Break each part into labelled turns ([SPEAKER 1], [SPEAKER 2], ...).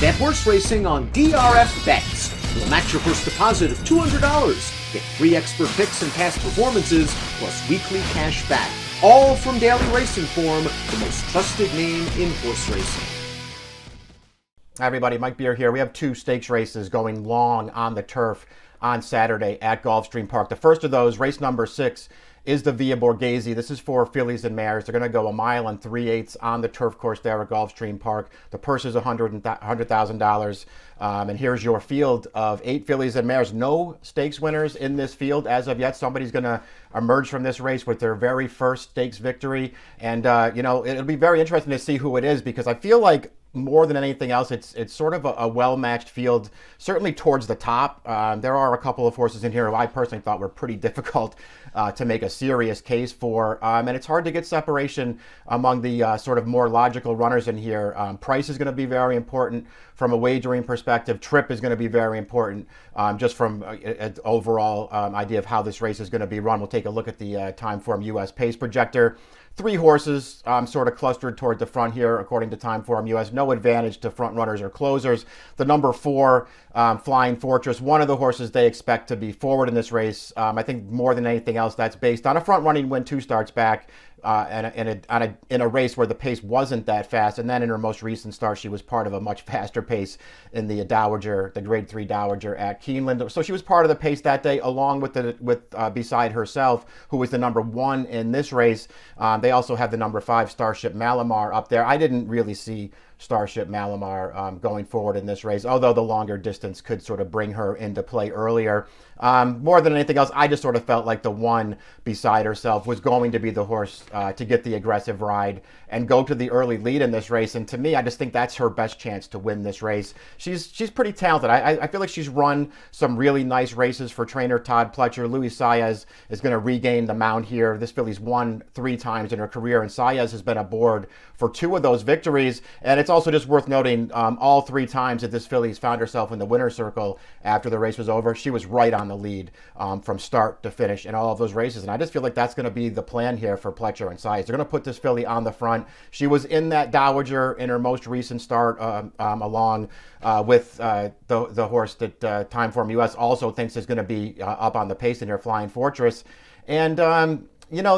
[SPEAKER 1] Bet horse racing on DRF Bets. We'll match your first deposit of $200. Get free expert picks and past performances, plus weekly cash back. All from Daily Racing Form, the most trusted name in horse racing.
[SPEAKER 2] Hi everybody, Mike Beer here. We have two stakes races going long on the turf on Saturday at Gulfstream Park. The first of those, race number 6, is the Via Borghese. This is for fillies and mares. They're going to go 1 3/8 miles on the turf course there at Gulfstream Park. The purse is $100,000. And here's your field of 8 fillies and mares. No stakes winners in this field as of yet. Somebody's going to emerge from this race with their very first stakes victory. And, it'll be very interesting to see who it is, because I feel like more than anything else, it's sort of a well-matched field, certainly towards the top. There are a couple of horses in here who I personally thought were pretty difficult to make a serious case for. And it's hard to get separation among the sort of more logical runners in here. Price is going to be very important from a wagering perspective. Trip is going to be very important just from an overall idea of how this race is going to be run. We'll take a look at the Timeform US Pace Projector. 3 horses sort of clustered toward the front here, according to Timeform US. No advantage to front runners or closers. The number 4, Flying Fortress, one of the horses they expect to be forward in this race. I think more than anything else, that's based on a front-running win 2 starts back in a race where the pace wasn't that fast. And then in her most recent start, she was part of a much faster pace in the Dowager, the Grade 3 Dowager at Keeneland. So she was part of the pace that day, along with beside herself, who was the number 1 in this race. They also have the number 5 Starship Malamar up there. I didn't really see Starship Malamar going forward in this race, although the longer distance could sort of bring her into play earlier. More than anything else, I just sort of felt like the 1 beside herself was going to be the horse to get the aggressive ride and go to the early lead in this race. And to me, I just think that's her best chance to win this race. She's pretty talented. I feel like she's run some really nice races for trainer Todd Pletcher. Luis Saez is going to regain the mount here. This filly's won 3 times in her career, and Saez has been aboard for 2 of those victories. And it's also just worth noting, all 3 times that this filly's found herself in the winner's circle after the race was over, she was right on the lead from start to finish in all of those races. And I just feel like that's going to be the plan here for Pletcher and Saez. They're going to put this filly on the front. She was in that Dowager in her most recent start, along with the horse that Timeform US also thinks is going to be up on the pace in here, Flying Fortress. And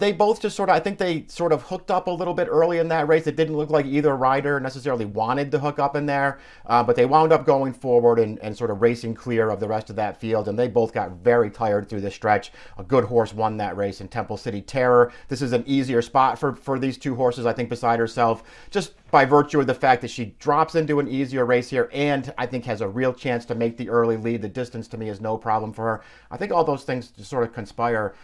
[SPEAKER 2] they both just I think they sort of hooked up a little bit early in that race. It didn't look like either rider necessarily wanted to hook up in there, but they wound up going forward and sort of racing clear of the rest of that field, and they both got very tired through the stretch. A good horse won that race in Temple City Terror. This is an easier spot for these 2 horses, I think, beside herself, just by virtue of the fact that she drops into an easier race here and I think has a real chance to make the early lead. The distance to me is no problem for her. I think all those things just sort of conspire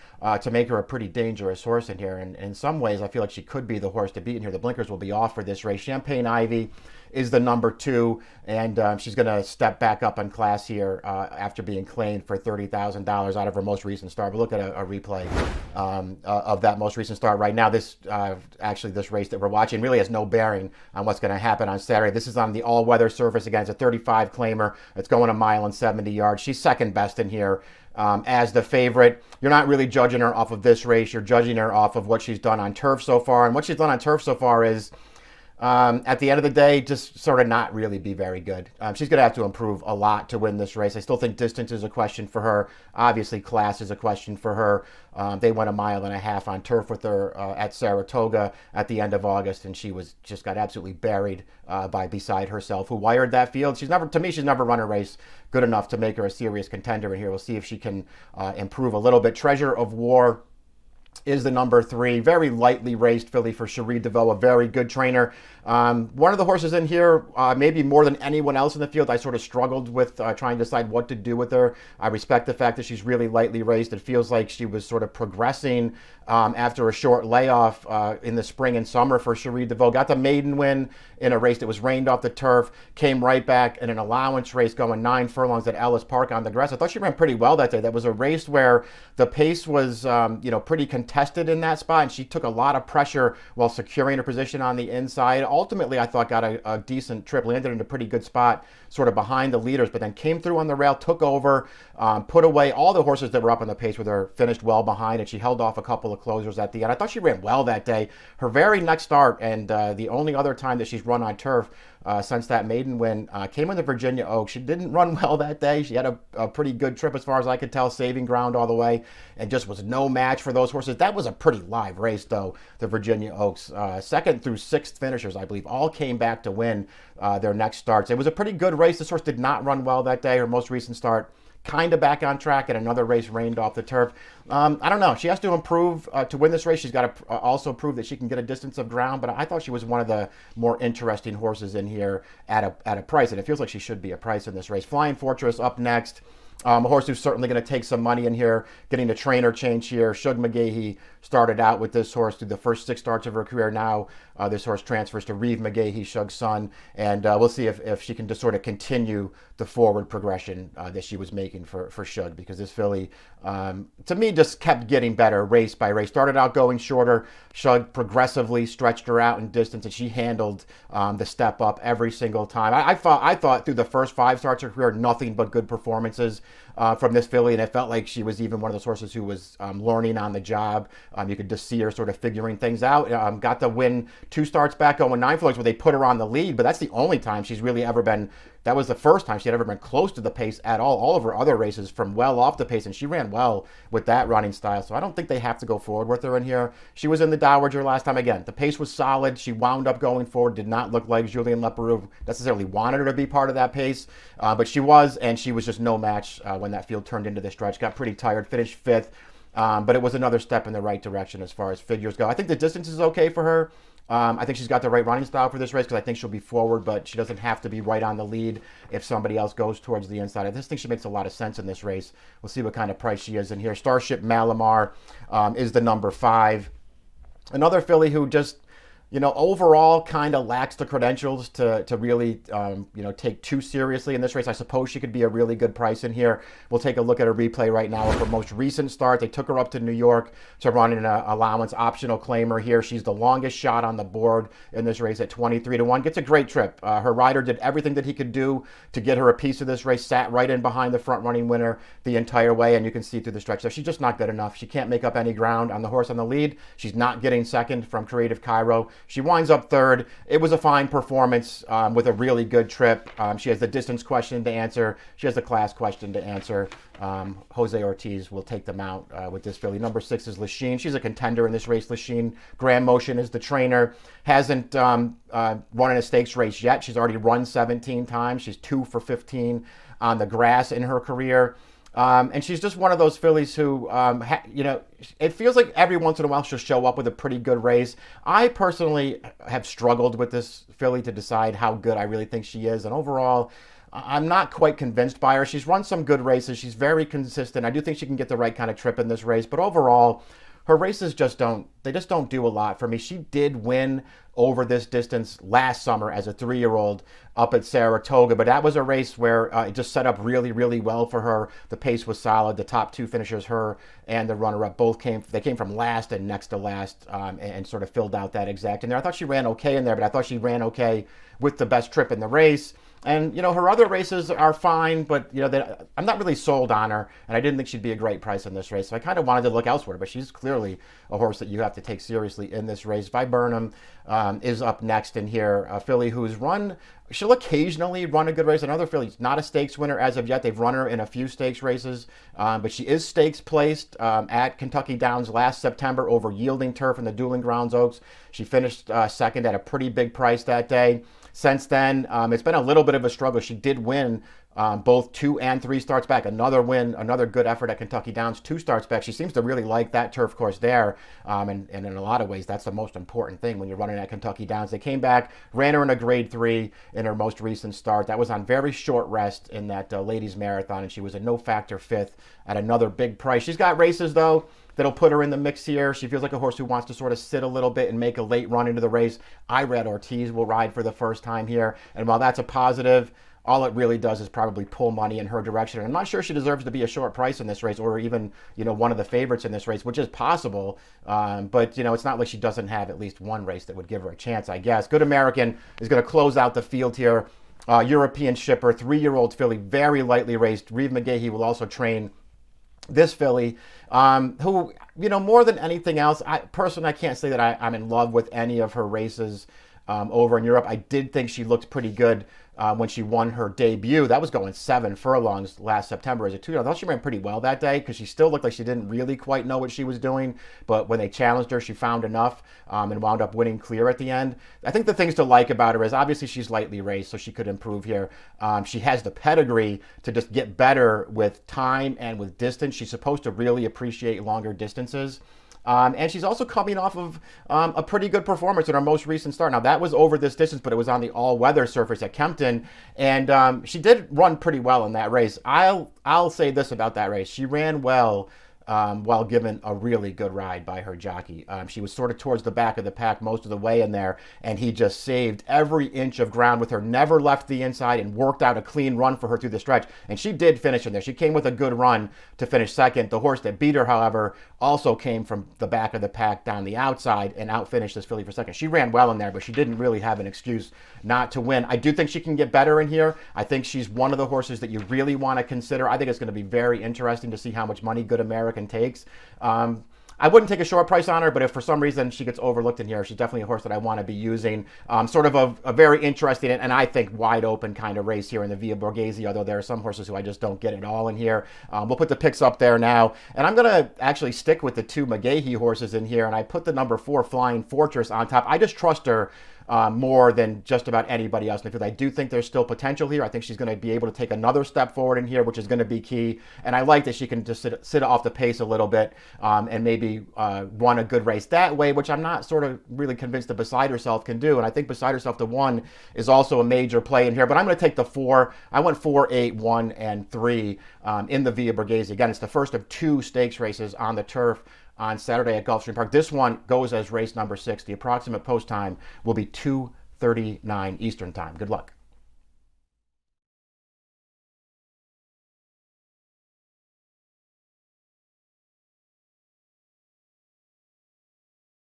[SPEAKER 2] to make her a pretty dangerous horse in here. And in some ways, I feel like she could be the horse to beat in here. The blinkers will be off for this race. Champagne Ivy is the number 2, and she's going to step back up in class here after being claimed for $30,000 out of her most recent start. But look at a replay of that most recent start right now. This race that we're watching really has no bearing on what's going to happen on Saturday. This is on the all-weather surface. Again, it's a 35 claimer. It's going 1 70 miles. She's second best in here as the favorite. You're not really judging her off of this race. You're judging her off of what she's done on turf so far. And what she's done on turf so far is, at the end of the day, just sort of not really be very good. She's going to have to improve a lot to win this race. I still think distance is a question for her. Obviously, class is a question for her. They went 1.5 miles on turf with her at Saratoga at the end of August, and she just got absolutely buried by Beside Herself, who wired that field. She's never run a race good enough to make her a serious contender in here. We'll see if she can improve a little bit. Treasure of War is the number 3, very lightly raced filly for Cherie DeVoe, a very good trainer. One of the horses in here, maybe more than anyone else in the field, I sort of struggled with trying to decide what to do with her. I respect the fact that she's really lightly raced. It feels like she was sort of progressing after a short layoff in the spring and summer for Cherie DeVoe. Got the maiden win in a race that was rained off the turf, came right back in an allowance race going 9 furlongs at Ellis Park on the grass. I thought she ran pretty well that day. That was a race where the pace was pretty contested in that spot, and she took a lot of pressure while securing her position on the inside. Ultimately, I thought got a decent trip, landed in a pretty good spot sort of behind the leaders, but then came through on the rail, took over, put away all the horses that were up on the pace with her, finished well behind, and she held off a couple of closers at the end. I thought she ran well that day. Her very next start, and the only other time that she's run on turf since that maiden win. Came in the Virginia Oaks. She didn't run well that day. She had a pretty good trip as far as I could tell, saving ground all the way, and just was no match for those horses. That was a pretty live race, though, the Virginia Oaks. Second through sixth finishers, I believe, all came back to win their next starts. It was a pretty good race. This horse did not run well that day. Her most recent start, kind of back on track, and another race rained off the turf. I don't know. She has to improve to win this race. She's got to also prove that she can get a distance of ground, but I thought she was one of the more interesting horses in here at a price, and it feels like she should be a price in this race. Flying Fortress up next. A horse who's certainly going to take some money in here, getting a trainer change here. Shug McGahee started out with this horse through the first 6 starts of her career. Now this horse transfers to Reeve McGahee, Shug's son, and we'll see if she can just sort of continue the forward progression that she was making for Shug, because this filly, to me, just kept getting better race by race. Started out going shorter. Shug progressively stretched her out in distance, and she handled the step up every single time. I thought through the first 5 starts of her career, nothing but good performances from this filly, and it felt like she was even one of those horses who was learning on the job. You could just see her sort of figuring things out. Got to win 2 starts back on 9 flags where they put her on the lead, but that's the only time she's really ever been. That was the first time she had ever been close to the pace at all. All of her other races from well off the pace, and she ran well with that running style. So I don't think they have to go forward with her in here. She was in the Dowager last time. Again, the pace was solid. She wound up going forward. Did not look like Julien Leparoux necessarily wanted her to be part of that pace, but she was, and she was just no match when that field turned into the stretch. Got pretty tired, finished 5th, but it was another step in the right direction as far as figures go. I think the distance is okay for her. I think she's got the right running style for this race, because I think she'll be forward, but she doesn't have to be right on the lead if somebody else goes towards the inside. I just think she makes a lot of sense in this race. We'll see what kind of price she is in here. Starship Malamar is the number 5. Another filly who just, overall kind of lacks the credentials to really, take too seriously in this race. I suppose she could be a really good price in here. We'll take a look at her replay right now of her most recent start. They took her up to New York to run in an allowance optional claimer here. She's the longest shot on the board in this race at 23-1. Gets a great trip. Her rider did everything that he could do to get her a piece of this race, sat right in behind the front running winner the entire way, and you can see through the stretch there, she's just not good enough. She can't make up any ground on the horse on the lead. She's not getting second from Creative Cairo. She winds up 3rd. It was a fine performance with a really good trip. She has the distance question to answer. She has the class question to answer. Jose Ortiz will take them out with this filly. Number 6 is Lachine. She's a contender in this race. Lachine, Graham Motion is the trainer. Hasn't run in a stakes race yet. She's already run 17 times. She's 2 for 15 on the grass in her career. And she's just one of those fillies who, it feels like every once in a while she'll show up with a pretty good race. I personally have struggled with this filly to decide how good I really think she is. And overall, I'm not quite convinced by her. She's run some good races. She's very consistent. I do think she can get the right kind of trip in this race. But overall, her races just don't do a lot for me. She did win over this distance last summer as a 3-year-old up at Saratoga, but that was a race where it just set up really, really well for her. The pace was solid. The top 2 finishers, her and the runner-up, both came from last and next to last, and sort of filled out that exact in there. I thought she ran okay in there, but I thought she ran okay with the best trip in the race. And, her other races are fine, but, I'm not really sold on her, and I didn't think she'd be a great price in this race. So I kind of wanted to look elsewhere, but she's clearly a horse that you have to take seriously in this race. Viburnum is up next in here, a filly who's she'll occasionally run a good race. Another filly, not a stakes winner as of yet. They've run her in a few stakes races, but she is stakes placed at Kentucky Downs last September over yielding turf in the Dueling Grounds Oaks. She finished second at a pretty big price that day. Since then, it's been a little bit of a struggle. She did win both 2 and 3 starts back. Another win, another good effort at Kentucky Downs, 2 starts back. She seems to really like that turf course there, and in a lot of ways, that's the most important thing when you're running at Kentucky Downs. They came back, ran her in a grade 3 in her most recent start. That was on very short rest in that ladies marathon, and she was a no-factor 5th at another big price. She's got races, though, that'll put her in the mix here. She feels like a horse who wants to sort of sit a little bit and make a late run into the race. I read Ortiz will ride for the first time here, and while that's a positive, all it really does is probably pull money in her direction. And I'm not sure she deserves to be a short price in this race, or even, one of the favorites in this race, which is possible. But, it's not like she doesn't have at least one race that would give her a chance, I guess. Good American is going to close out the field here. European Shipper, 3-year-old filly, very lightly raced. Reeve McGahee will also train this filly, who, more than anything else, I can't say that I'm in love with any of her races. over in Europe. I did think she looked pretty good when she won her debut. That was going 7 furlongs last September as a 2-year-old. I thought she ran pretty well that day because she still looked like she didn't really quite know what she was doing. But when they challenged her, she found enough and wound up winning clear at the end. I think the things to like about her is obviously she's lightly raced, so she could improve here. She has the pedigree to just get better with time and with distance. She's supposed to really appreciate longer distances. And she's also coming off of a pretty good performance in her most recent start. Now, that was over this distance, but it was on the all-weather surface at Kempton. And she did run pretty well in that race. I'll say this about that race. She ran well while given a really good ride by her jockey. She was sort of towards the back of the pack most of the way in there, and he just saved every inch of ground with her, never left the inside, and worked out a clean run for her through the stretch. And she did finish in there. She came with a good run to finish second. The horse that beat her, however, also came from the back of the pack down the outside and outfinished this filly for second. She ran well in there, but she didn't really have an excuse not to win. I do think she can get better in here. I think she's one of the horses that you really want to consider. I think it's going to be very interesting to see how much money Good American takes. I wouldn't take a short price on her, but if for some reason she gets overlooked in here, she's definitely a horse that I want to be using. Sort of a very interesting and I think wide open kind of race here in the Via Borghese, although there are some horses who I just don't get at all in here. We'll put the picks up there now. And I'm going to actually stick with the 2 McGahee horses in here, and I put the number 4 Flying Fortress on top. I just trust her more than just about anybody else in the field. I do think there's still potential here. I think she's going to be able to take another step forward in here, which is going to be key. And I like that she can just sit off the pace a little bit and maybe run a good race that way, which I'm not sort of really convinced that Beside Herself can do. And I think Beside Herself to 1 is also a major play in here. But I'm going to take the 4. I went 4, 8, 1, and 3 in the Via Borghese. Again, it's the first of 2 stakes races on the turf on Saturday at Gulfstream Park. This one goes as race number 6. The approximate post time will be 2:39 Eastern time. Good luck.